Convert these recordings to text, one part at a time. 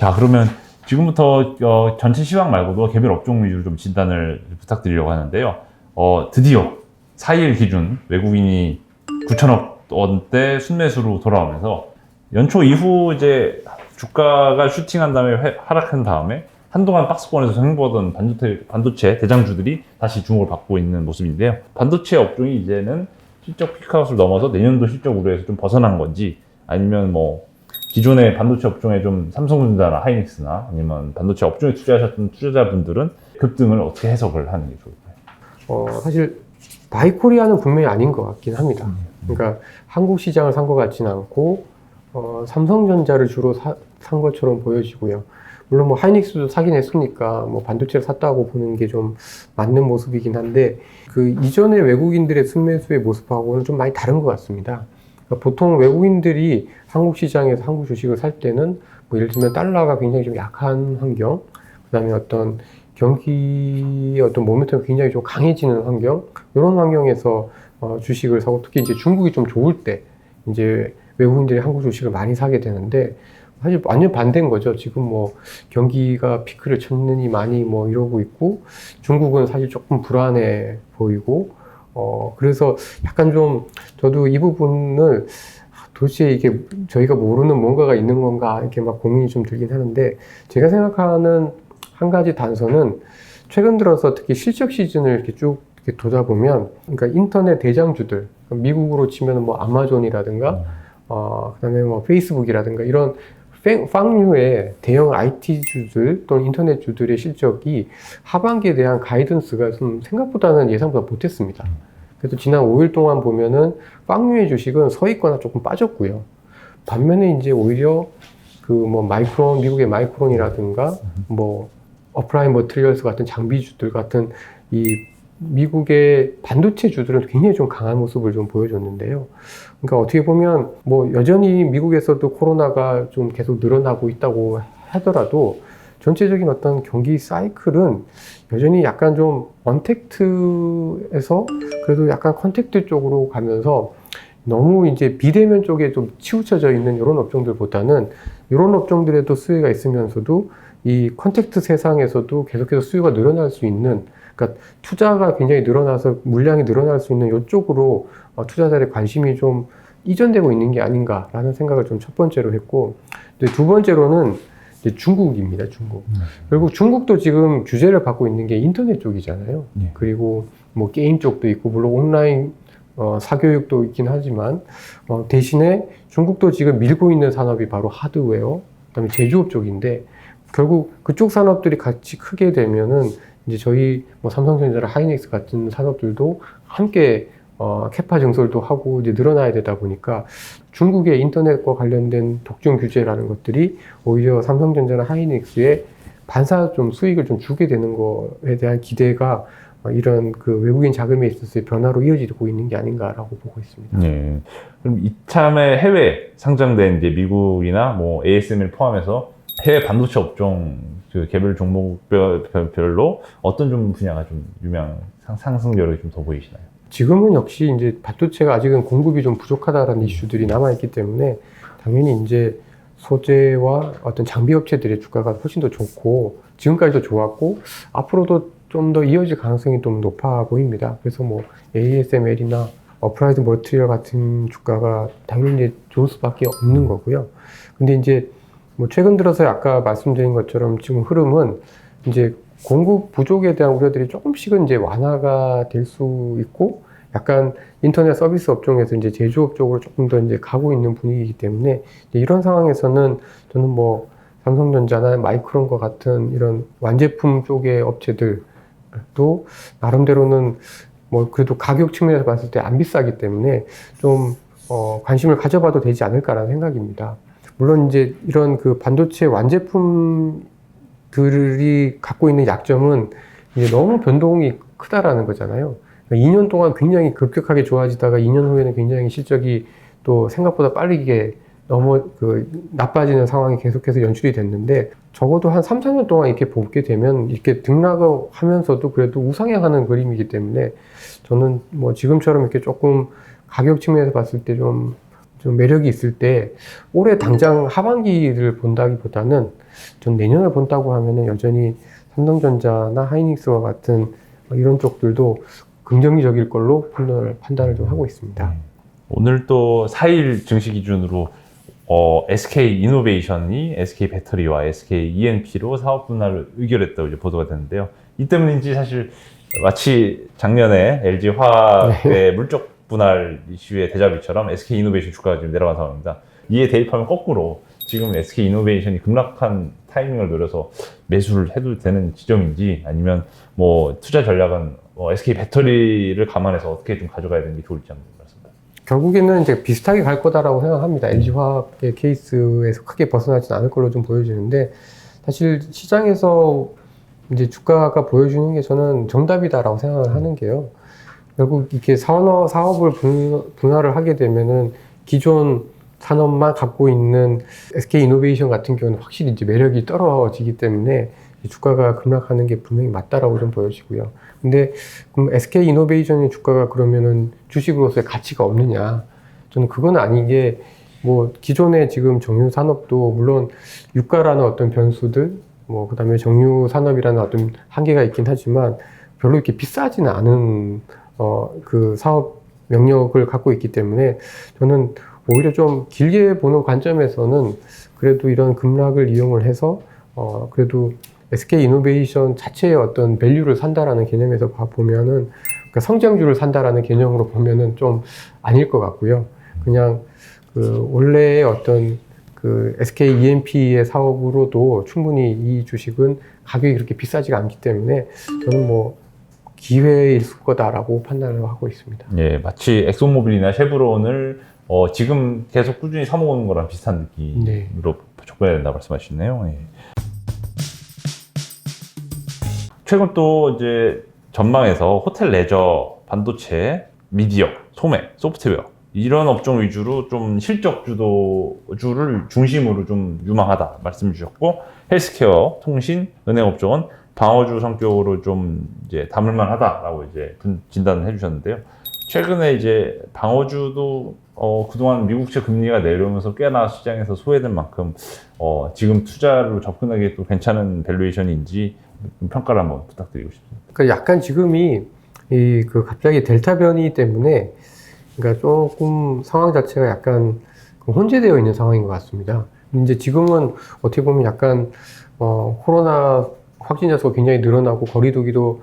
자, 그러면 지금부터 전체 시황 말고도 개별 업종 위주로 좀 진단을 부탁드리려고 하는데요. 드디어 4일 기준 외국인이 9천억 원대 순매수로 돌아오면서 연초 이후 이제 주가가 슈팅한 다음에 하락한 다음에 한동안 박스권에서 횡보하던 반도체 대장주들이 다시 주목을 받고 있는 모습인데요. 반도체 업종이 이제는 실적 피크아웃을 넘어서 내년도 실적 우려에서 좀 벗어난 건지, 아니면 뭐 기존의 반도체 업종에 좀 삼성전자나 하이닉스나 아니면 반도체 업종에 투자하셨던 투자자분들은 급등을 어떻게 해석을 하는 게 좋을까요? 사실 바이코리아는 분명히 아닌 것 같긴 합니다. 그러니까 한국 시장을 산 것 같지는 않고 삼성전자를 주로 산 것처럼 보여지고요. 물론 뭐 하이닉스도 사긴 했으니까 뭐 반도체를 샀다고 보는 게 좀 맞는 모습이긴 한데, 그 이전의 외국인들의 순매수의 모습하고는 좀 많이 다른 것 같습니다. 그러니까 보통 외국인들이 한국 시장에서 한국 주식을 살 때는 뭐 예를 들면 달러가 굉장히 좀 약한 환경, 그다음에 어떤 경기의 어떤 모멘텀이 굉장히 좀 강해지는 환경, 이런 환경에서 주식을 사고, 특히 이제 중국이 좀 좋을 때 이제 외국인들이 한국 주식을 많이 사게 되는데, 사실 완전 반대인 거죠. 지금 뭐 경기가 피크를 쳤느니 많이 뭐 이러고 있고, 중국은 사실 조금 불안해 보이고, 그래서 약간 좀 저도 이 부분을 도대체 이게 저희가 모르는 뭔가가 있는 건가 이렇게 막 고민이 좀 들긴 하는데, 제가 생각하는 한 가지 단서는 최근 들어서 특히 실적 시즌을 이렇게 쭉 이렇게 돌아보면, 그러니까 인터넷 대장주들, 미국으로 치면 뭐 아마존이라든가, 그다음에 뭐 페이스북이라든가 이런 팡류의 대형 IT주들 또는 인터넷주들의 실적이 하반기에 대한 가이던스가 좀 생각보다는 예상보다 못했습니다. 그래서 지난 5일 동안 보면은 팡류의 주식은 서 있거나 조금 빠졌고요. 반면에 이제 오히려 그 뭐 마이크론, 미국의 마이크론이라든가 뭐 어프라인 머티리얼스 같은 장비주들 같은 이 미국의 반도체 주들은 굉장히 좀 강한 모습을 좀 보여줬는데요. 그러니까 어떻게 보면 뭐 여전히 미국에서도 코로나가 좀 계속 늘어나고 있다고 하더라도 전체적인 어떤 경기 사이클은 여전히 약간 좀 언택트에서 그래도 약간 컨택트 쪽으로 가면서, 너무 이제 비대면 쪽에 좀 치우쳐져 있는 이런 업종들보다는 이런 업종들에도 수요가 있으면서도 이 컨택트 세상에서도 계속해서 수요가 늘어날 수 있는, 그러니까 투자가 굉장히 늘어나서 물량이 늘어날 수 있는 이쪽으로 투자자들의 관심이 좀 이전되고 있는 게 아닌가라는 생각을 좀 첫 번째로 했고, 두 번째로는 이제 중국입니다. 중국. 결국 중국도 지금 규제를 받고 있는 게 인터넷 쪽이잖아요. 그리고 뭐 게임 쪽도 있고, 물론 온라인 사교육도 있긴 하지만 대신에 중국도 지금 밀고 있는 산업이 바로 하드웨어, 그다음에 제조업 쪽인데, 결국 그쪽 산업들이 같이 크게 되면은 이제 저희 뭐 삼성전자나 하이닉스 같은 산업들도 함께 캐파 증설도 하고 이제 늘어나야 되다 보니까, 중국의 인터넷과 관련된 독점 규제라는 것들이 오히려 삼성전자나 하이닉스에 반사 좀 수익을 좀 주게 되는 거에 대한 기대가 이런 그 외국인 자금에 있어서의 변화로 이어지고 있는 게 아닌가라고 보고 있습니다. 네. 그럼 이참에 해외 상장된 이제 미국이나 뭐 ASML 포함해서 해외 반도체 업종 그 개별 종목별로 어떤 좀 분야가 좀 상승률이 좀 더 보이시나요? 지금은 역시 이제 반도체가 아직은 공급이 좀 부족하다라는 이슈들이 남아있기 때문에 당연히 이제 소재와 어떤 장비 업체들의 주가가 훨씬 더 좋고, 지금까지도 좋았고 앞으로도 좀 더 이어질 가능성이 좀 높아 보입니다. 그래서 뭐 ASML이나 어프라이드 머티리얼 같은 주가가 당연히 이제 좋을 수밖에 없는 거고요. 근데 이제 뭐 최근 들어서 아까 말씀드린 것처럼 지금 흐름은 이제 공급 부족에 대한 우려들이 조금씩은 이제 완화가 될 수 있고, 약간 인터넷 서비스 업종에서 이제 제조업 쪽으로 조금 더 이제 가고 있는 분위기이기 때문에, 이런 상황에서는 저는 뭐 삼성전자나 마이크론과 같은 이런 완제품 쪽의 업체들도 나름대로는 뭐 그래도 가격 측면에서 봤을 때 안 비싸기 때문에 좀 관심을 가져봐도 되지 않을까라는 생각입니다. 물론 이제 이런 그 반도체 완제품들이 갖고 있는 약점은 이제 너무 변동이 크다라는 거잖아요. 그러니까 2년 동안 굉장히 급격하게 좋아지다가 2년 후에는 굉장히 실적이 또 생각보다 빠르게 나빠지는 상황이 계속해서 연출이 됐는데, 적어도 한 3, 4년 동안 이렇게 보게 되면 이렇게 등락을 하면서도 그래도 우상향하는 그림이기 때문에, 저는 뭐 지금처럼 이렇게 조금 가격 측면에서 봤을 때 좀 좀 매력이 있을 때 올해 당장 하반기를 본다기보다는 전 내년을 본다고 하면은 여전히 삼성전자나 하이닉스와 같은 이런 쪽들도 긍정적일 걸로 판단을 좀 하고 있습니다. 오늘 또 4일 증시 기준으로 SK 이노베이션이 SK 배터리와 SK E&P로 사업 분할을 의결했다고 이제 보도가 됐는데요. 이 때문인지 사실 마치 작년에 LG 화학의 물적 분할 이슈의 대자비처럼 SK 이노베이션 주가가 지금 내려간 상황입니다. 이에 대입하면 거꾸로 지금 SK 이노베이션이 급락한 타이밍을 노려서 매수를 해도 되는 지점인지, 아니면 뭐 투자 전략은 SK 배터리를 감안해서 어떻게 좀 가져가야 되는 게 좋을지 한번 말씀드립니다. 결국에는 이제 비슷하게 갈 거다라고 생각합니다. LG화학의 케이스에서 크게 벗어나진 않을 걸로 좀 보여지는데, 사실 시장에서 이제 주가가 보여주는 게 저는 정답이다라고 생각을 하는 게요. 결국 이렇게 사업을 분할을 하게 되면은 기존 산업만 갖고 있는 SK 이노베이션 같은 경우는 확실히 이제 매력이 떨어지기 때문에 주가가 급락하는 게 분명히 맞다라고 좀 보여지고요. 근데 그럼 SK 이노베이션의 주가가 그러면은 주식으로서의 가치가 없느냐? 저는 그건 아닌 게, 뭐 기존의 지금 정유 산업도 물론 유가라는 어떤 변수들, 뭐 그다음에 정유 산업이라는 어떤 한계가 있긴 하지만 별로 이렇게 비싸지는 않은 그 사업 영역을 갖고 있기 때문에 저는 오히려 좀 길게 보는 관점에서는 그래도 이런 급락을 이용을 해서 그래도 SK 이노베이션 자체의 어떤 밸류를 산다라는 개념에서 보면은, 그러니까 성장주를 산다라는 개념으로 보면은 좀 아닐 것 같고요. 그냥 그 원래의 어떤 그 SK E&P의 사업으로도 충분히 이 주식은 가격이 그렇게 비싸지가 않기 때문에 저는 뭐 기회일 거다라고 판단을 하고 있습니다. 예, 마치 엑소모빌이나 쉐브론을 지금 계속 꾸준히 사모으는 거랑 비슷한 느낌으로 접근해야 된다고 말씀하시네요. 예. 최근 또 이제 전망에서 호텔 레저, 반도체, 미디어, 소매, 소프트웨어 이런 업종 위주로 좀 실적 주도주를 중심으로 좀 유망하다 말씀 주셨고, 헬스케어, 통신, 은행 업종은 방어주 성격으로 좀 이제 담을만 하다라고 이제 진단을 해주셨는데요. 최근에 이제 방어주도 그동안 미국채 금리가 내려오면서 꽤나 시장에서 소외된 만큼 지금 투자로 접근하기 또 괜찮은 밸류에이션인지 평가를 한번 부탁드리고 싶습니다. 그러니까 약간 지금이 그 갑자기 델타 변이 때문에 그러니까 조금 상황 자체가 약간 혼재되어 있는 상황인 것 같습니다. 이제 지금은 어떻게 보면 약간 코로나 확진자 수가 굉장히 늘어나고 거리두기도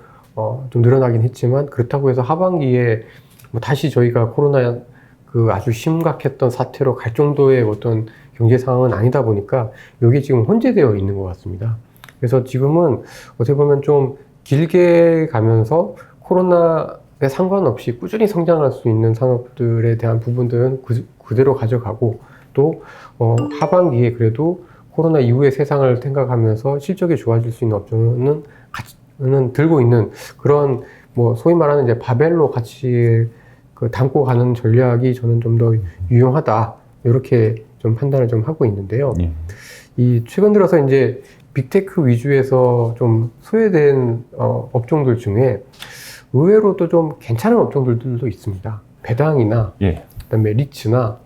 좀 늘어나긴 했지만, 그렇다고 해서 하반기에 뭐 다시 저희가 코로나 그 아주 심각했던 사태로 갈 정도의 어떤 경제 상황은 아니다 보니까 이게 지금 혼재되어 있는 것 같습니다. 그래서 지금은 어떻게 보면 좀 길게 가면서 코로나에 상관없이 꾸준히 성장할 수 있는 산업들에 대한 부분들은 그대로 가져가고, 또 하반기에 그래도 코로나 이후의 세상을 생각하면서 실적이 좋아질 수 있는 업종은 들고 있는 그런, 뭐 소위 말하는 이제 바벨로 같이 담고 가는 전략이 저는 좀 더 유용하다, 이렇게 좀 판단을 좀 하고 있는데요. 이 최근 들어서 이제 빅테크 위주에서 좀 소외된 업종들 중에 의외로 또 좀 괜찮은 업종들도 있습니다. 배당이나 그다음에 리츠나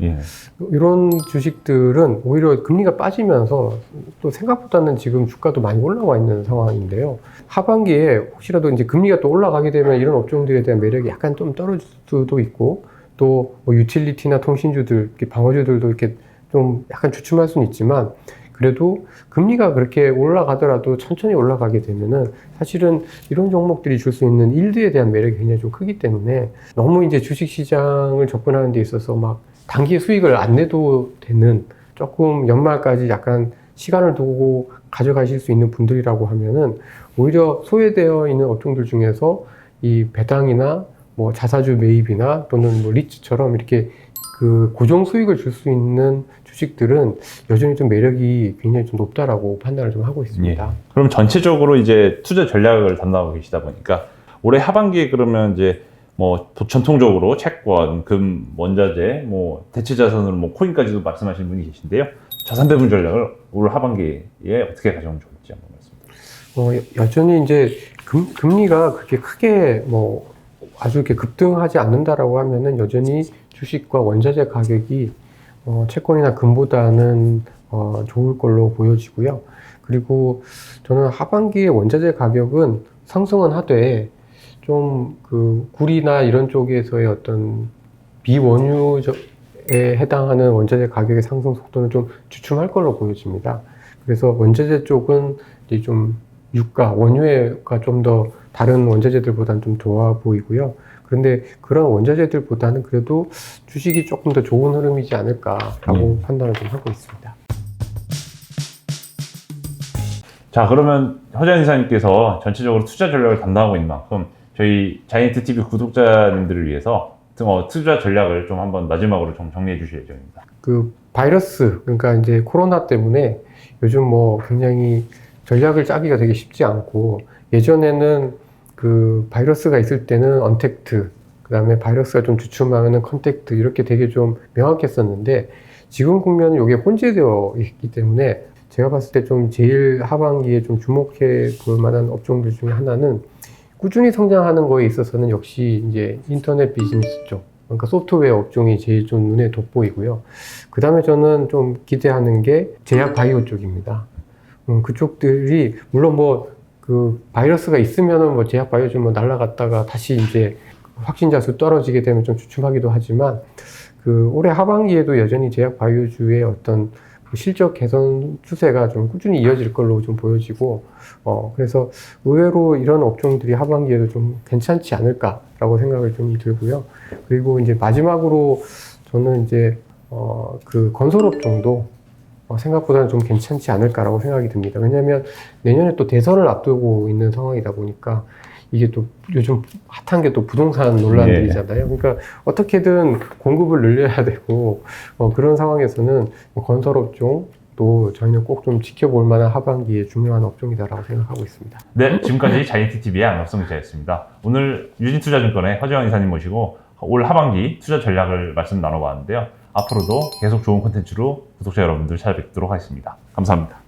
이런 주식들은 오히려 금리가 빠지면서 또 생각보다는 지금 주가도 많이 올라와 있는 상황인데요. 하반기에 혹시라도 이제 금리가 또 올라가게 되면 이런 업종들에 대한 매력이 약간 좀 떨어질 수도 있고, 또 뭐 유틸리티나 통신주들, 방어주들도 이렇게 좀 약간 주춤할 수는 있지만, 그래도 금리가 그렇게 올라가더라도 천천히 올라가게 되면은 사실은 이런 종목들이 줄 수 있는 일드에 대한 매력이 굉장히 좀 크기 때문에, 너무 이제 주식시장을 접근하는 데 있어서 막 단기 수익을 안 내도 되는, 조금 연말까지 약간 시간을 두고 가져가실 수 있는 분들이라고 하면은 오히려 소외되어 있는 업종들 중에서 이 배당이나 뭐 자사주 매입이나 또는 뭐 리츠처럼 이렇게 그 고정 수익을 줄 수 있는 주식들은 여전히 좀 매력이 굉장히 좀 높다라고 판단을 좀 하고 있습니다. 그럼 전체적으로 이제 투자 전략을 담당하고 계시다 보니까 올해 하반기에 그러면 이제 뭐 전통적으로 채권, 금, 원자재, 뭐 대체 자산으로 뭐 코인까지도 말씀하시는 분이 계신데요. 자산 배분 전략을 올 하반기에 어떻게 가져오면 좋을지 한번 말씀드립니다. 여전히 이제 금리가 그렇게 크게 뭐 아주 이렇게 급등하지 않는다라고 하면은 여전히 주식과 원자재 가격이 채권이나 금보다는 좋을 걸로 보여지고요. 그리고 저는 하반기에 원자재 가격은 상승은 하되 좀 그 구리나 이런 쪽에서의 어떤 비원유에 해당하는 원자재 가격의 상승 속도는 좀 주춤할 걸로 보여집니다. 그래서 원자재 쪽은 이제 좀 유가, 원유가 좀 더 다른 원자재들보다는 좀 좋아 보이고요. 그런데 그런 원자재들보다는 그래도 주식이 조금 더 좋은 흐름이지 않을까라고 판단을 좀 하고 있습니다. 자, 그러면 허재환 이사님께서 전체적으로 투자 전략을 담당하고 있는 만큼 저희 자이언트 TV 구독자님들을 위해서 투자 전략을 좀 한번 마지막으로 좀 정리해 주실 예정입니다. 그 바이러스, 그러니까 이제 코로나 때문에 요즘 뭐 굉장히 전략을 짜기가 되게 쉽지 않고, 예전에는 그 바이러스가 있을 때는 언택트, 그 다음에 바이러스가 좀 주춤하면은 컨택트, 이렇게 되게 좀 명확했었는데, 지금 국면은 이게 혼재되어 있기 때문에 제가 봤을 때 좀 제일 하반기에 좀 주목해 볼 만한 업종들 중에 하나는, 꾸준히 성장하는 거에 있어서는 역시 이제 인터넷 비즈니스 쪽, 그러니까 소프트웨어 업종이 제일 좀 눈에 돋보이고요. 그 다음에 저는 좀 기대하는 게 제약 바이오 쪽입니다. 그쪽들이 물론 뭐 그 바이러스가 있으면은 뭐 제약 바이오 좀 뭐 날아갔다가 다시 이제 확진자 수 떨어지게 되면 좀 주춤하기도 하지만, 그 올해 하반기에도 여전히 제약 바이오주의 어떤 그 실적 개선 추세가 좀 꾸준히 이어질 걸로 좀 보여지고, 그래서 의외로 이런 업종들이 하반기에도 좀 괜찮지 않을까라고 생각을 좀 들고요. 그리고 이제 마지막으로 저는 이제 그 건설업종도 생각보다는 좀 괜찮지 않을까라고 생각이 듭니다. 왜냐하면 내년에 또 대선을 앞두고 있는 상황이다 보니까 이게 또 요즘 핫한 게 또 부동산 논란들이잖아요. 그러니까 어떻게든 공급을 늘려야 되고, 그런 상황에서는 건설업종도 저희는 꼭 좀 지켜볼 만한 하반기에 중요한 업종이다라고 생각하고 있습니다. 네, 지금까지 자이언트 TV의 안갑성 기자였습니다. 오늘 유진투자증권의 허재환 이사님 모시고 올 하반기 투자 전략을 말씀 나눠봤는데요. 앞으로도 계속 좋은 콘텐츠로 구독자 여러분들 찾아뵙도록 하겠습니다. 감사합니다.